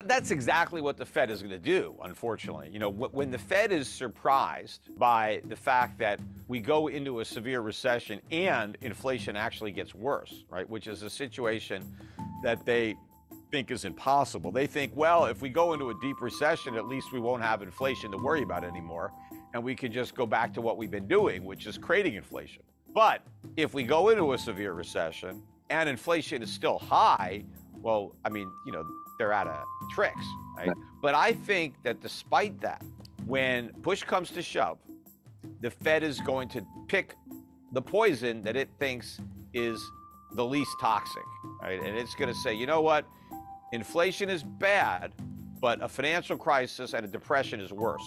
That's exactly what the Fed is going to do, unfortunately. You know, when the Fed is surprised by the fact that we go into a severe recession and inflation actually gets worse, right, which is a situation that they think is impossible. They think, well, if we go into a deep recession, at least we won't have inflation to worry about anymore, and we could just go back to what we've been doing, which is creating inflation. But if we go into a severe recession and inflation is still high, well, I mean, you know, they're out of tricks, right? But I think that despite that, when push comes to shove, the Fed is going to pick the poison that it thinks is the least toxic, right? And it's going to say, you know what? Inflation is bad, but a financial crisis and a depression is worse.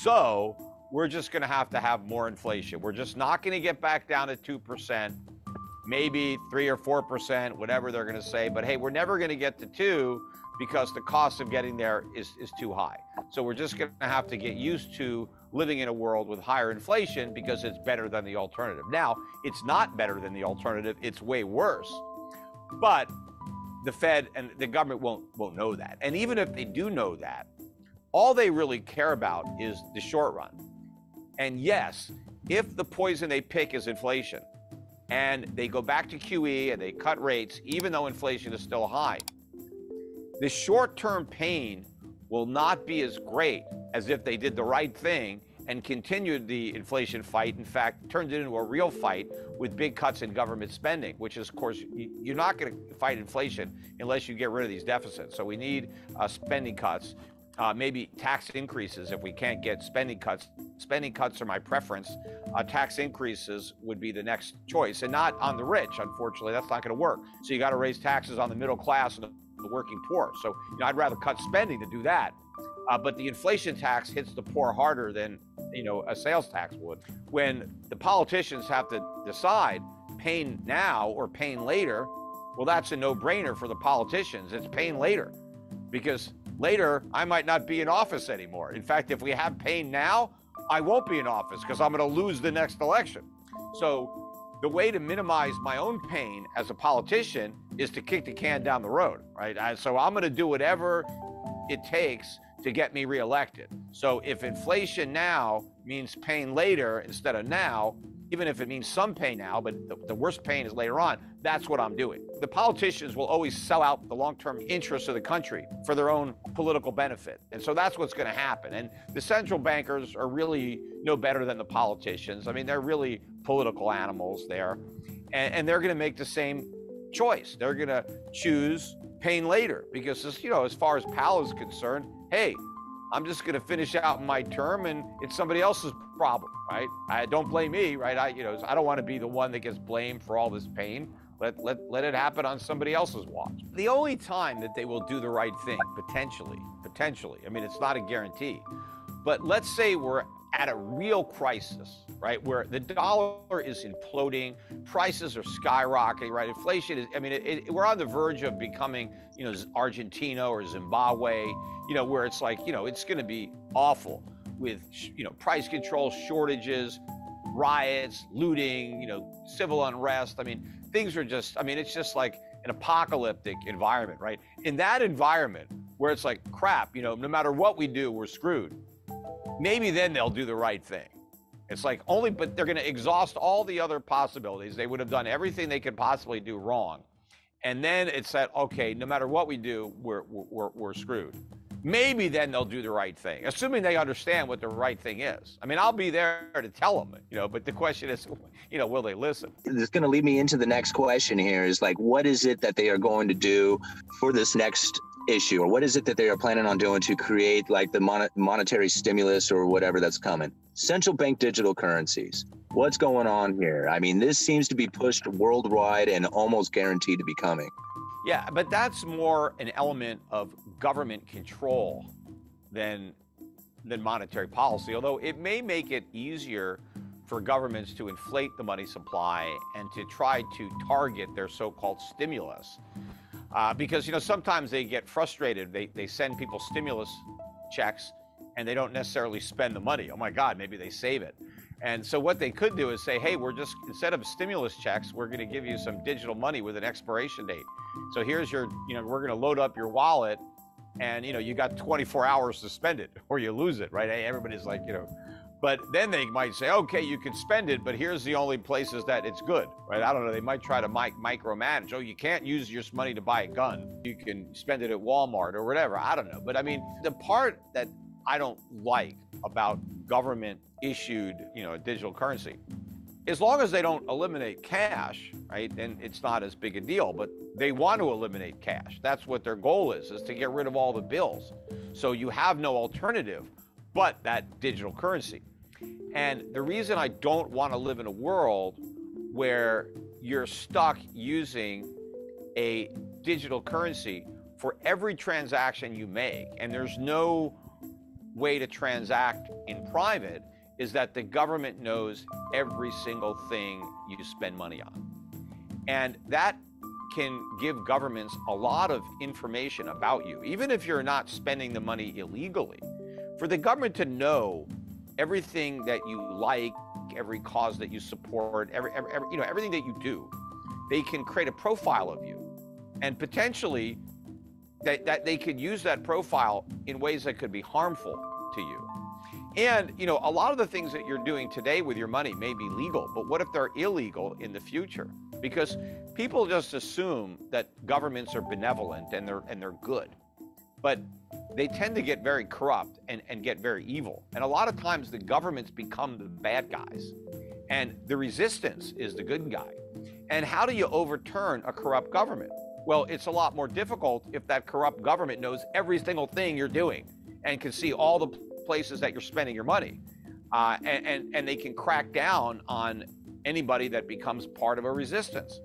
So we're just going to have more inflation. We're just not going to get back down to 2%, maybe 3 or 4%, whatever they're going to say. But hey, we're never going to get to 2 because the cost of getting there is too high. So we're just going to have to get used to living in a world with higher inflation because it's better than the alternative. Now, it's not better than the alternative. It's way worse. But the Fed and the government won't know that. And even if they do know that, all they really care about is the short run. And yes, if the poison they pick is inflation and they go back to QE and they cut rates, even though inflation is still high, the short-term pain will not be as great as if they did the right thing and continued the inflation fight. In fact, turned it into a real fight with big cuts in government spending, which is, of course, you're not going to fight inflation unless you get rid of these deficits. So we need spending cuts, maybe tax increases if we can't get spending cuts. Spending cuts are my preference. Tax increases would be the next choice, and not on the rich. Unfortunately, that's not going to work. So you got to raise taxes on the middle class and the working poor. So I'd rather cut spending to do that. But the inflation tax hits the poor harder than a sales tax would. When the politicians have to decide pain now or pain later, well, that's a no-brainer for the politicians. It's pain later, because later I might not be in office anymore. In fact, if we have pain now, I won't be in office because I'm going to lose the next election. So the way to minimize my own pain as a politician is to kick the can down the road, right? So I'm going to do whatever it takes to get me reelected. So if inflation now means pain later instead of now, even if it means some pain now, but the worst pain is later on, that's what I'm doing. The politicians will always sell out the long-term interests of the country for their own political benefit. And so that's what's going to happen. And the central bankers are really no better than the politicians. I mean, they're really political animals there. And they're going to make the same choice. They're going to choose pain later because, as far as Powell is concerned, hey, I'm just going to finish out my term and it's somebody else's problem, right? Don't blame me, right? I don't want to be the one that gets blamed for all this pain. Let it happen on somebody else's watch. The only time that they will do the right thing, potentially, I mean, it's not a guarantee, but let's say we're at a real crisis, right, where the dollar is imploding, prices are skyrocketing, right? Inflation is, I mean, we're on the verge of becoming, Argentina or Zimbabwe, where it's like, it's going to be awful with, price control, shortages, riots, looting, civil unrest. I mean, things are just, it's just like an apocalyptic environment, right? In that environment where it's like, crap, no matter what we do, we're screwed. Maybe then they'll do the right thing. It's like but they're going to exhaust all the other possibilities. They would have done everything they could possibly do wrong. And then it's that, okay, no matter what we do, we're screwed. Maybe then they'll do the right thing, assuming they understand what the right thing is. I mean, I'll be there to tell them, but the question is, will they listen? It's going to lead me into the next question here is like, what is it that they are going to do for this next issue, or what is it that they are planning on doing to create like the monetary stimulus or whatever that's coming? Central bank digital currencies. What's going on here? I mean, this seems to be pushed worldwide and almost guaranteed to be coming. Yeah, but that's more an element of government control than monetary policy, although it may make it easier for governments to inflate the money supply and to try to target their so-called stimulus. Because, sometimes they get frustrated. They send people stimulus checks and they don't necessarily spend the money. Oh my God, maybe they save it. And so what they could do is say, hey, instead of stimulus checks, we're going to give you some digital money with an expiration date. So here's your, we're going to load up your wallet and you got 24 hours to spend it or you lose it, right? Hey, everybody's like, but then they might say, okay, you can spend it, but here's the only places that it's good, right? I don't know. They might try to micromanage. Oh, you can't use your money to buy a gun. You can spend it at Walmart or whatever. I don't know. But I mean, the part that I don't like about government issued, digital currency, as long as they don't eliminate cash, right, then it's not as big a deal. But they want to eliminate cash. That's what their goal is to get rid of all the bills. So you have no alternative but that digital currency. And the reason I don't want to live in a world where you're stuck using a digital currency for every transaction you make, and there's no way to transact in private, is that the government knows every single thing you spend money on. And that can give governments a lot of information about you, even if you're not spending the money illegally. For the government to know everything that you like, every cause that you support, everything that you do, they can create a profile of you, and potentially that they could use that profile in ways that could be harmful to you. And a lot of the things that you're doing today with your money may be legal, but what if they're illegal in the future? Because people just assume that governments are benevolent and they're good, but they tend to get very corrupt and get very evil. And a lot of times the governments become the bad guys and the resistance is the good guy. And how do you overturn a corrupt government? Well, it's a lot more difficult if that corrupt government knows every single thing you're doing and can see all the places that you're spending your money. And they can crack down on anybody that becomes part of a resistance.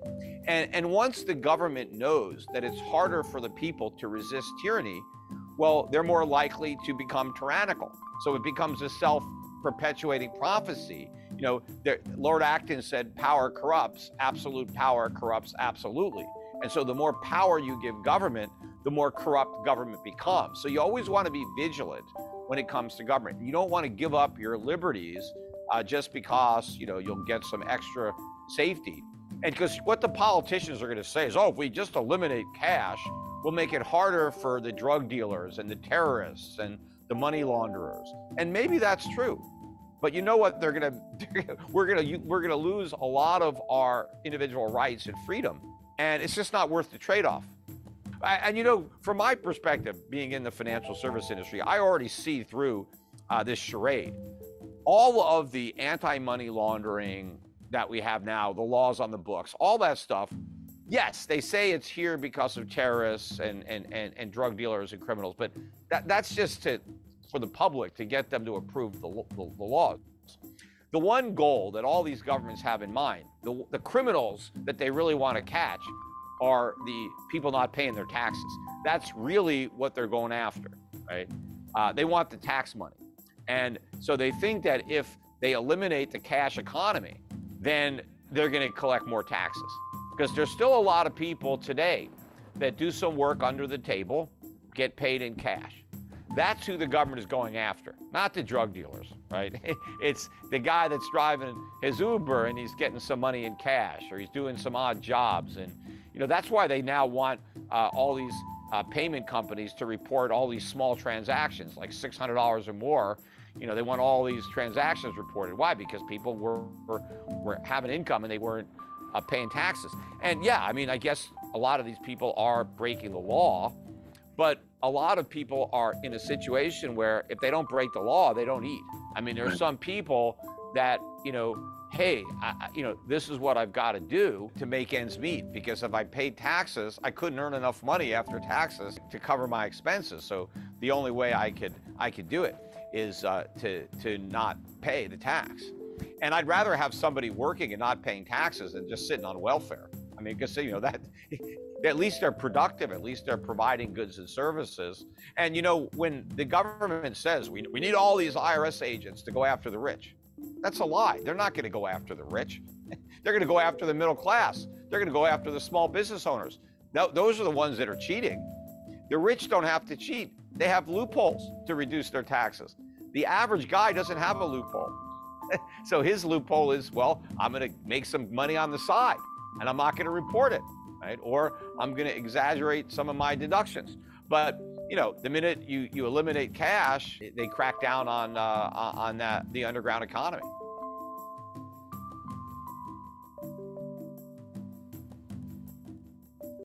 And once the government knows that it's harder for the people to resist tyranny, well, they're more likely to become tyrannical. So it becomes a self-perpetuating prophecy. Lord Acton said, power corrupts, absolute power corrupts absolutely. And so the more power you give government, the more corrupt government becomes. So you always want to be vigilant when it comes to government. You don't want to give up your liberties just because you'll get some extra safety. And because what the politicians are going to say is, oh, if we just eliminate cash, we'll make it harder for the drug dealers and the terrorists and the money launderers. And maybe that's true. But you know what we're gonna lose a lot of our individual rights and freedom. And it's just not worth the trade-off. And from my perspective, being in the financial service industry, I already see through this charade. All of the anti-money laundering that we have now, the laws on the books, all that stuff, yes, they say it's here because of terrorists and drug dealers and criminals, but that's just for the public to get them to approve the laws. The one goal that all these governments have in mind, the criminals that they really want to catch, are the people not paying their taxes. That's really what they're going after, right? They want the tax money. And so they think that if they eliminate the cash economy, then they're going to collect more taxes. Because there's still a lot of people today that do some work under the table, get paid in cash. That's who the government is going after, not the drug dealers, right? It's the guy that's driving his Uber and he's getting some money in cash, or he's doing some odd jobs. And that's why they now want all these payment companies to report all these small transactions, like $600 or more. They want all these transactions reported. Why? Because people were having income and they weren't paying taxes. And yeah, I guess a lot of these people are breaking the law, but a lot of people are in a situation where if they don't break the law, they don't eat. There are some people that, hey, this is what I've got to do to make ends meet, because if I paid taxes, I couldn't earn enough money after taxes to cover my expenses. So the only way I could do it is to not pay the tax. And I'd rather have somebody working and not paying taxes than just sitting on welfare. Because that at least they're productive, at least they're providing goods and services. And when the government says we need all these IRS agents to go after the rich, that's a lie. They're not going to go after the rich. They're going to go after the middle class. They're going to go after the small business owners. Those are the ones that are cheating. The rich don't have to cheat. They have loopholes to reduce their taxes. The average guy doesn't have a loophole. So his loophole is, well, I'm going to make some money on the side and I'm not going to report it, right? Or I'm going to exaggerate some of my deductions. But you know, the minute you eliminate cash, they crack down on the underground economy.